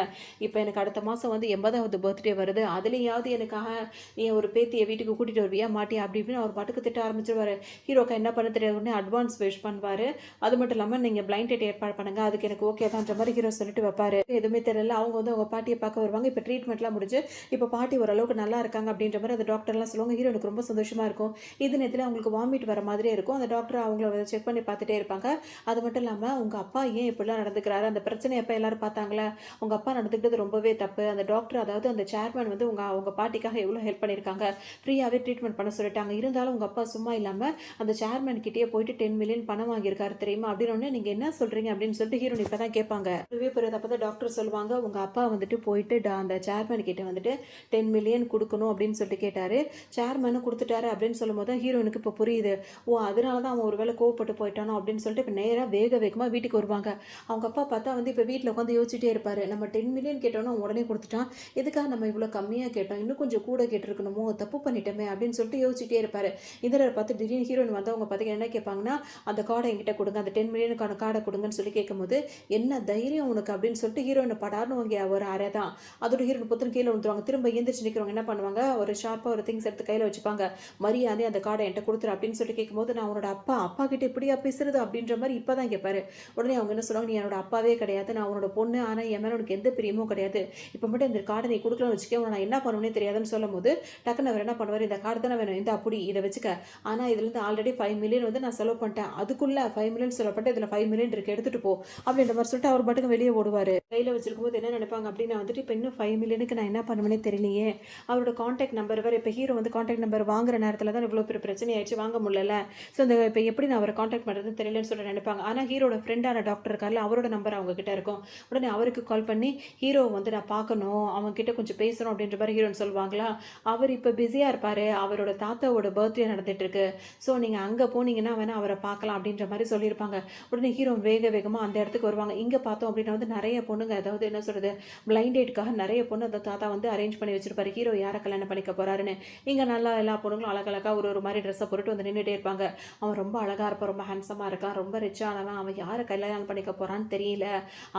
இப்போ எனக்கு அடுத்த மாதம் வந்து 80வது பர்த்டே வருது, அதுலேயாவது எனக்காக நீ ஒரு பேத்தியை வீட்டுக்கு கூட்டிகிட்டு வருவியா மாட்டியா அப்படி இப்படின்னு அவர் பாட்டுக்கு திட்ட ஆரம்பிச்சிருவார். ஹீரோக்கா என்ன பண்ண தெரியாது. உடனே அட்வான்ஸ் விஷ் பண்ணுவார். அது மட்டும் இல்லாமல் நீங்கள் பிளைண்ட் டேட் ஏற்பாடு பண்ணுங்க, அதுக்கு எனக்கு ஓகே தான்ன்ற மாதிரி ஹீரோ சொல்லிட்டு வைப்பார். எதுவுமே தெரியல. அவங்க வந்து அவங்க பாட்டியை பார்க்க வருவாங்க. இப்போ ட்ரீட்மெண்ட்லாம் முடிஞ்சு இப்போ பாட்டி ஓரளவுக்கு நல்லா இருக்காங்க அப்படின்ற மாதிரி அந்த டாக்டர்லாம் சொல்லுவாங்க. ஹீரோனுக்கு ரொம்ப சந்தோஷமாக இருக்கும். இது நேரத்தில் அவங்களுக்கு வாமிட் வர மாதிரியே இருக்கும். அந்த டாக்டர் அவங்கள செக் பண்ணி பார்த்துட்டே இருப்பாங்க. அது மட்டும் இல்லாமல் உங்கள் அப்பா ஏன் இப்படிலாம் நடந்துக்கிறாரு, அந்த பிரச்சனை எப்போ எல்லாரும் பார்த்தாங்களே, உங்கள் அப்பா நடந்துக்கிட்டது ரொம்பவே தப்பு. அந்த டாக்டர் அதாவது அந்த சேர்மன் வந்து உங்கள் பாட்டிக்காக எவ்வளோ ஹெல்ப் பண்ணியிருக்காங்க, ஃப்ரீயாகவே ட்ரீட்மெண்ட் பண்ண சொல்லிட்டாங்க. இருந்தாலும் உங்கள் அப்பா சும்மா இல்லாமல் அந்த சேர்மன் கிட்டேயே போயிட்டு 10 மில்லியன் பணம் வாங்கியிருக்காரு தெரியுமா அப்படின்னு நீங்கள் என்ன சொல்கிறீங்க அப்படின்னு சொல்லிட்டு ஹீரோன் இப்போ தான் கேட்பாங்க. அதுவே பிறகு அப்போ தான் டாக்டர் சொல்லுவாங்க, உங்கள் அப்பா வந்துட்டு போயிட்டு அந்த சேர்மன் கிட்ட வந்துட்டு 10 மில்லியன் கொடுக்கணும் அப்படின்னு சொல்லிட்டு கேட்டார். சேர்மனும் கொடுத்துட்டாரு அப்படின்னு சொல்லும் போது ஹீரோனுக்கு இப்போ புரியுது, ஓ அதனால தான் அவன் ஒரு வேளை கோவப்பட்டு போயிட்டானோ அப்படின்னு சொல்லிட்டு இப்போ நேராக வேகமாக வீட்டுக்கு வருவாங்க. அவங்க அப்பா பார்த்தா வந்து இப்போ வீட்டில் உட்காந்து யோசிச்சுட்டே இருப்பார், நம்ம 10 மில்லியன் கேட்டோன்னா உடனே கொடுத்துட்டான், எதுக்காக நம்ம இவ்வளோ கம்மியாக கேட்டோம், இன்னும் கொஞ்சம் கூட கேட்டிருக்கணுமோ, தப்பு பண்ணிட்டோமே அப்படின்னு சொல்லிட்டு யோசிச்சுட்டே இருப்பார். இதில் பார்த்து திடீர்னு ஹீரோயின் வந்து அவங்க பார்த்து என்ன கேட்பாங்கன்னா, அந்த கார்ட என்கிட்ட குடுங்க. அந்த 10 மில்லியனுக்கான கார்ட குடுங்கன்னு சொல்லி கேட்கும்போது, "என்ன தைரியம் உனக்கு?" அப்படின்னு சொல்லிட்டு ஹீரோயின படார்ன்னு வாங்கி ஒரு அறை தான். அதோட ஹீரோயின் பொத்துன்னு கீழ விழுந்துருவாங்க. திரும்ப எந்திரிச்சு நிக்கிறவங்க என்ன பண்ணுவாங்க, ஒரு ஷார்ப்பா ஒரு திங்ஸ் எடுத்து கையில வச்சுப்பாங்க. "மரியாதையா அந்த கார்ட என்ட்ட குடுத்துரு" அப்படின்னு சொல்லிட்டு கேட்கும்போது, "நான் உன்னோட அப்பா. அப்பா கிட்ட இப்படியா பேசுறது?" அப்படின்ற மாரி இப்ப தான் கேட்பாரு. உடனே அவங்க என்ன சொல்லுவாங்க, "நீ என்னோட அப்பாவே கிடையாது. நான் உன்னோட பொண்ணு. ஆனா என் மேல உனக்கு எந்த பிரியமும் கிடையாது. இப்ப மட்டும் இந்த கார்ட நீ குடுக்கலன்னு வச்சுக்கயே, உன்ன நான் என்ன பண்ணுவேன்னே தெரியாதுன்னு" சொல்லும்போது, டக்குனு அவரு என்ன பண்ணுவாரு, "இந்த கார்டு தானே வேணும். இந்தா புடி. இத வச்சுக்க. ஆனா இதுலருந்து ஆல்ரெடி 5 மில்லியன் வந்து நான் செலவு பண்ணிட்டேன். அதுக்குள்ள 5 மில்லியன் செலவு பண்ணிட்டேன். இதுல 5 மில்லியன் இருக்கு. எடுத்துட்டு போ." அப்படின்ற மாரி சொல்லிட்டு அவர் பாட்டுக்கு வெளிய ஓடுவாரு. கையில வச்சிருக்கும்போது என்ன நினைப்பாங்க அப்படின்னா வந்துட்டு, இப்ப இன்னும் 5 மில்லியனுக்கு நான் என்ன பண்ணுவேன்னே தெரியலையே. அவரோட கான்டாக்ட் நம்பர் வேற இப்ப ஹீரோ வந்து கான்டாக்ட் நம்பர் வாங்குற நேரத்துல தான் இவ்வளோ பெரிய பிரச்சனை ஆயிடுச்சு. வாங்க முடியல. ஸோ இந்த இப்ப எப்படி நான் அவர கான்டாக்ட் பண்றதுன்னு தெரியலன்னு சொல்லிட்டு நினைப்பாங்க. ஆனா ஹீரோட ஃப்ரெண்டான டாக்டர் இருக்கார்ல, அவரோட நம்பர் அவங்க கிட்ட இருக்கும். உடனே அவருக்கு கால் பண்ணி, "ஹீரோவ வந்து நான் பார்க்கணும். அவன் கிட்ட கொஞ்சம் பேசணும்." அப்படின்ற மாரி ஹீரோன்னு சொல்லுவாங்களா. அவர் இப்ப பிஸியா இருப்பாரு. அவரோட தாத்தாவோட பர்த்டே நடந்துட்டு இருக்கு. ஸோ நீங்க அங்க போனீங்கன்னா வேணா அவர பார்க்கலாம் அப்படின்ற மாரி சொல்லியிருப்பாங்க. உடனே ஹீரோ வேக வேகமா அந்த இடத்துக்கு வருவாங்க. இங்க பார்த்தோம் அப்படின்னா வந்து நெறைய பொண்ணுங்க, அதாவது என்ன சொல்றது, பிளைண்ட் டேட்க்காக நெறைய பொண்ணு அந்த தாத்தா வந்து அரேஞ்ச் பண்ணி வச்சிருப்பாரு. ஹீரோ யார கல்யாணம் பண்ணிக்க போறாருன்னு. இங்க நல்லா எல்லா பொண்ணுங்களும் அழகழகா ஒரு ஒரு மாரி ட்ரெஸ்ஸ போட்டுட்டு வந்து நின்னுட்டே இருப்பாங்க. அவன் ரொம்ப அழகா இருப்பான், ரொம்ப ஹேண்ட்ஸமா இருக்கான், ரொம்ப ரிச்சானவன், அவன் யார கல்யாணம் பண்ணிக்க போறான்னு தெரியல.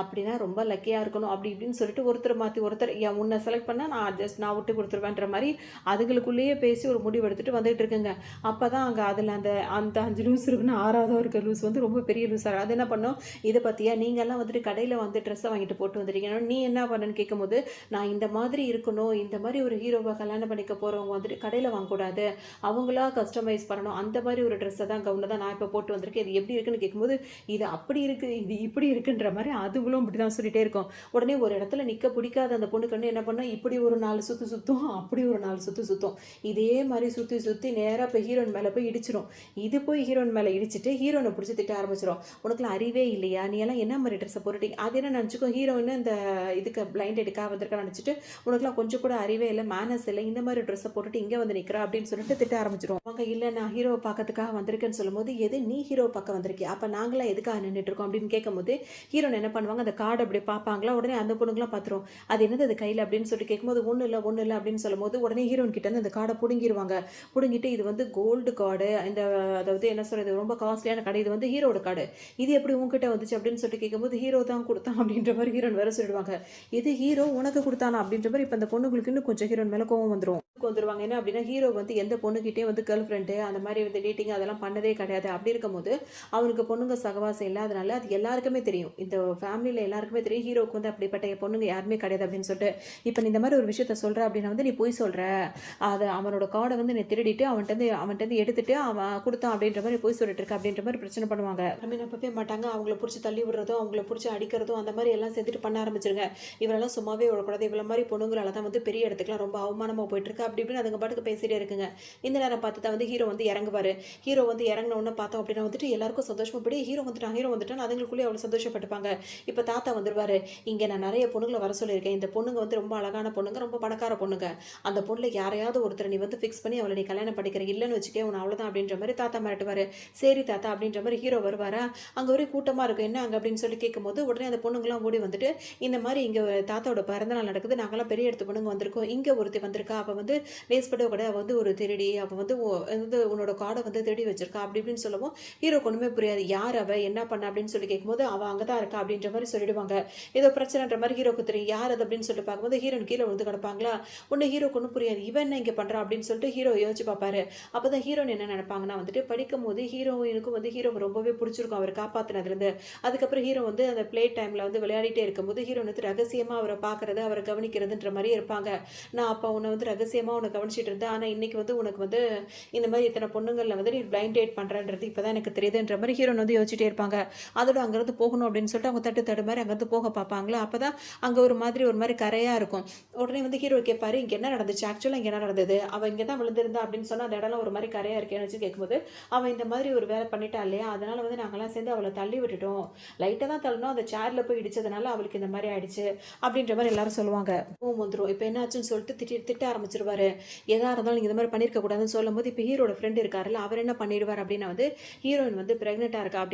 அப்படின்னா ரொம்ப லக்கியா இருக்கணும். அப்படி இப்படின்னு சொல்லிட்டு ஒருத்தர் மாத்தி ஒருத்தர், உன்ன செலக்ட் பண்ணா நான் விட்டு குடுத்துருவேன்ற மாரி அதுகளுக்குள்ளேயே பேசி ஒரு முடிவு எடுத்துட்டு வந்துட்டு இருக்குங்க. அப்பதான் அங்க அதுல அந்த அந்த 5 லூஸ் இருக்குன்னா 6வதா இருக்க லூஸ் வந்து ரொம்ப பெரிய லூஸா அது என்ன பண்ணும், "இத பாத்தியா நீங்கலாம் வந்துட்டு கடையில வந்து ட்ரெஸ்ஸ வாங்கிட்டு போட்டு வந்துட்டீங்க. நீ என்ன பண்ணன்னு?" கேட்கும்போது, "நான் இந்த மாதிரி இருக்கணும். இந்த மாரி ஒரு ஹீரோவ கல்யாணம் பண்ணிக்க போறவங்க வந்துட்டு கடையில வாங்கக்கூடாது. அவங்களா கஸ்டமைஸ் பண்ணணும். அந்த மாரி ஒரு ட்ரெஸ்ஸ தான் கவுன தான் நான் இப்ப போட்டு வந்திருக்கேன். இது எப்படி இருக்குன்னு?" கேட்கும்போது, "இது அப்படி இருக்கு, இது இப்படி இருக்குன்ற மாரி அதுங்களும் இப்படிதான் சொல்லிட்டே இருக்கும். உடனே ஒரு இடத்துல நிக்க பிடிக்காத அந்த பொண்ணுக்கு வந்து என்ன பண்ணும், இப்படி ஒரு 4 சுத்து சுத்தும், அப்படி ஒரு 4 சுத்து சுத்தும். இதே மாரி சுத்தி சுத்தி நேரா போய் ஹீரோயின் மேல போய் இடிச்சிரும். இது போய் ஹீரோயின் மேல இடிச்சிட்டு ஹீரோயின புடிச்சு திட்ட ஆரம்பிச்சுரும். "உனக்குலாம் அறிவே இல்லையா? நீ எல்லாம் என்ன மாரி ட்ரெஸ்ஸ போட்டுட்டீங்க?" அது என்ன நினச்சுக்கும், ஹீரோயின் இந்த இதுக்கு பிளைண்ட் டேட்டுக்காக வந்திருக்கான்னு நினச்சுட்டு, "உனக்குலாம் கொஞ்சம் கூட அறிவே இல்ல, மேனர்ஸ் இல்ல. இந்த மாரி ட்ரெஸ்ஸ போட்டுட்டு இங்க வந்து நிக்கிறா" அப்படின்னு சொல்லிட்டு திட்ட ஆரம்பிச்சுரும். அவங்க, "இல்ல நான் ஹீரோவ பார்க்கறதுக்காக வந்திருக்கேன்னு" சொல்லும்போது, "எது நீ ஹீரோவ பார்க்க வந்திருக்கியா? அப்ப நாங்கலாம் எதுக்காக நின்னுட்டு இருக்கோம்?" அப்படின்னு கேட்கும்போது, ஹீரோயின் என்ன பண்ணுவாங்க, அந்த கார்ட அப்படியே பார்ப்பாங்களா, உடனே அந்த பொண்ணுங்கலாம் பார்த்துரும். "அது என்னது அது கையில?" அப்படின்னு சொல்லிட்டு கேட்கும்போது, "ஒண்ணும் இல்ல, ஒண்ணும் இல்ல" அப்படின்னு சொல்லும்போது, உடனே ஹீரோயின் கிட்ட இருந்து அந்த கார்ட புடுங்கிருவாங்க. புடுங்கிட்டு, "இது வந்து கோல்டு கார்டு. இந்த அதாவது என்ன சொல்றது, ரொம்ப காஸ்ட்லியான கார்டு. இது வந்து ஹீரோவோட கார்டு. இது எப்படி உன்கிட்ட வந்துச்சு?" அப்படின்னு சொல்லிட்டு கேட்கும்போது, "ஹீரோ தான் குடுத்தான்" அப்படின்ற மாரி ஹீரோயின் வேற சொல்லிடுவாங்க. "எது ஹீரோ உனக்கு குடுத்தானா?" அப்படின்ற மாரி இப்ப அந்த பொண்ணுங்களுக்கு இன்னும் கொஞ்சம் ஹீரோயின் மேல கோவம் வந்துரும். வந்துருவாங்க. என்ன அப்படின்னா, ஹீரோ வந்து எந்த பொண்ணுகிட்டயும் வந்து கேர்ள் ஃப்ரெண்டு அந்த மாரி வந்து டேட்டிங் அதெல்லாம் பண்ணதே கிடையாது. அப்படி இருக்கும்போது, அவனுக்கு பொண்ணுங்க சகவாசம் இல்லாதனால அது எல்லாருக்குமே தெரியும். இந்த ஃபேமிலில எல்லாருக்குமே தெரியும். ஹீரோவுக்கு வந்து அப்படிப்பட்ட பொண்ணுங்க யாருமே கிடையாது அப்படின்னு சொல்லிட்டு, "இப்ப நீ இந்த மாரி ஒரு விஷயத்த சொல்ற அப்படின்னா வந்து நீ பொய் சொல்ற. அது அவனோட கார்ட வந்து நீ திருடிட்டு அவன்ட்டருந்து எடுத்துட்டு அவன் குடுத்தான் அப்படின்ற மாரி பொய் சொல்லிட்டு இருக்க" அப்படின்ற மாரி பிரச்சனை பண்ணுவாங்க. ஐ நம்பவே மாட்டாங்க. அவங்கள புடிச்சு தள்ளி விடுறதும், அவங்கள புடிச்சு அடிக்கிறதும் அந்த மாரி எல்லாம் செஞ்சுட்டு பண்ண ஆரம்பிச்சுருங்க. இவரெல்லாம் சும்மாவே விடக்கூடாது. இவள மாரி பொண்ணுங்களால தான் வந்து பெரிய இடத்துக்குலாம் ரொம்ப அவமானமா போயிட்டு இருக்கு. அப்படி இப்படின்னு அதுங்க பாட்டுக்கு பேசிட்டே இருக்குங்க. இந்த நேரம் பார்த்து தான் வந்து ஹீரோ வந்து இறங்குவாரு. ஹீரோ வந்து இறங்குன உடனே பார்த்தோம் அப்படின்னா வந்துட்டு எல்லாருக்கும் சந்தோஷமா போய் ஹீரோ வந்துட்டான்னு அதுங்களுக்குள்ளேயே அவ்வளோ சந்தோஷப்பட்டுப்பாங்க. இப்ப தாத்தா வந்துருவாரு. "இங்க நான் நெறைய பொண்ணுங்கள வர சொல்லியிருக்கேன். இந்த பொண்ணுங்க வந்து ரொம்ப அழகான பொண்ணுங்க, ரொம்ப பணக்கார பொண்ணுங்க. அந்த பொண்ணுல யாரையாவது ஒருத்தர நீ வந்து ஃபிக்ஸ் பண்ணி அவள நீ கல்யாணம் பண்ணிக்கிற. இல்லன்னு வச்சுக்கயே உன்ன அவ்வளோதான்" அப்படின்ற மாரி தாத்தா மிரட்டுவாரு. "சரி தாத்தா" அப்படின்ற மாரி ஹீரோ வருவாரா, அங்க ஒரே கூட்டமா இருக்கும். "என்ன அங்க?" அப்படின்னு சொல்லி கேட்கும்போது, உடனே அந்த பொண்ணுங்கலாம் ஓடி வந்துட்டு, "இந்த மாரி இங்க தாத்தாவோட பிறந்தநாள் நடக்குது. நாங்கலாம் பெரிய இடத்து பொண்ணுங்க வந்திருக்கோம். இங்க ஒருத்தி வந்திருக்கா. அவ வந்து லேஸ் பட்டவ கிடையாது. அவ வந்து ஒரு திருடி. அவ வந்து வந்து உன்னோட கார்ட வந்து திருடி வச்சிருக்கா" அப்படி இப்படின்னு சொல்லவும், ஹீரோக்கு ஒண்ணுமே புரியாது. "யார் அவ? என்ன பண்ணா?" அப்படின்னு சொல்லி கேட்கும்போது, "அவ அங்க தான் இருக்கா" அப்படின்ற மாரி சொல்லிடுவாங்க. ஏதோ பிரச்சனைன்ற மாரி ஹீரோக்கு தெரியும். யார் அது அப்படின்னு சொல்லிட்டு பார்க்கும்போது, ஹீரோயின் கீழ விழுந்து கிடப்பாங்களா, உடனே ஹீரோக்கு ஒண்ணும் புரியாது. "இவ என்ன இங்க பண்றா?" அப்படின்னு சொல்லிட்டு ஹீரோ யோசிச்சு பார்ப்பாரு. அப்பதான் ஹீரோயின் என்ன நினைப்பாங்கன்னா வந்துட்டு, படிக்கும்போது ஹீரோயினுக்கும் வந்து ஹீரோவ ரொம்பவே பிடிச்சிருக்கும் அவர காப்பாத்துனதுலருந்து. அதுக்கப்புறம் ஹீரோ வந்து அந்த பிளே டைம்ல வந்து விளையாடிட்டே இருக்கும்போது, ஹீரோயின் வந்து ரகசியமா அவர பார்க்கறது, அவர கவனிக்கிறதுன்ற மாரியே இருப்பாங்க. "நான் அப்ப உன்ன வந்து ரகசியமா உன்ன கவனிச்சுட்டு இருந்தேன். ஆனா இன்னைக்கு வந்து உனக்கு வந்து இந்த மாரி இத்தன பொண்ணுங்கள்ல வந்து நீ பிளைண்ட் டேட் பண்றன்றது இப்ப தான் எனக்கு தெரியுதுன்ற" மாரி ஹீரோயின் வந்து யோசிச்சுட்டே இருப்பாங்க. அதோட அங்கருந்து போகணும் அப்படின்னு சொல்லிட்டு அவங்க தடுமாறி அங்கருந்து போக பார்ப்பாங்களா, அப்பதான் அங்க ஒரு மாரி கரையா இருக்கும். உடனே வந்து ஹீரோ கேட்பாரு, "இங்க என்ன நடந்துச்சு? ஆக்சுவலா இங்க என்ன நடந்தது? அவ இங்க தான் விழுந்திருந்தா" அப்படின்னு சொன்னா, அந்த இடம்லாம் ஒரு மாரி கரையா இருக்கேன்னு வச்சு கேட்கும்போது, "அவ இந்த மாதிரி ஒரு வேலை பண்ணிட்டா இல்லையா? அதனால வந்து நாங்கலாம் சேர்ந்து அவள தள்ளி விட்டுட்டோம். லைட்டா தான் தள்ளினோம். அந்த சேர்ல போய் இடிச்சதுனால அவளுக்கு இந்த மாரி ஆயிடுச்சு" அப்படின்ற மாரி எல்லாரும் சொல்லுவாங்க. கோவம் வந்துரும். இப்ப என்ன ஆச்சுன்னு சொல்லிட்டு திட்ட ஆரம்பிச்சுருவாரு. "எதா இருந்தாலும் நீங்க இந்த மாரி பண்ணியிருக்க கூடாதுன்னு" சொல்லும்போது, இப்ப ஹீரோட ஃப்ரெண்ட் இருக்காருல்ல, அவர் என்ன பண்ணிடுவார் அப்படின்னா வந்து, ஹீரோயின் வந்து பிரெக்னன்ட்டா இருக்கா அப்படின்னு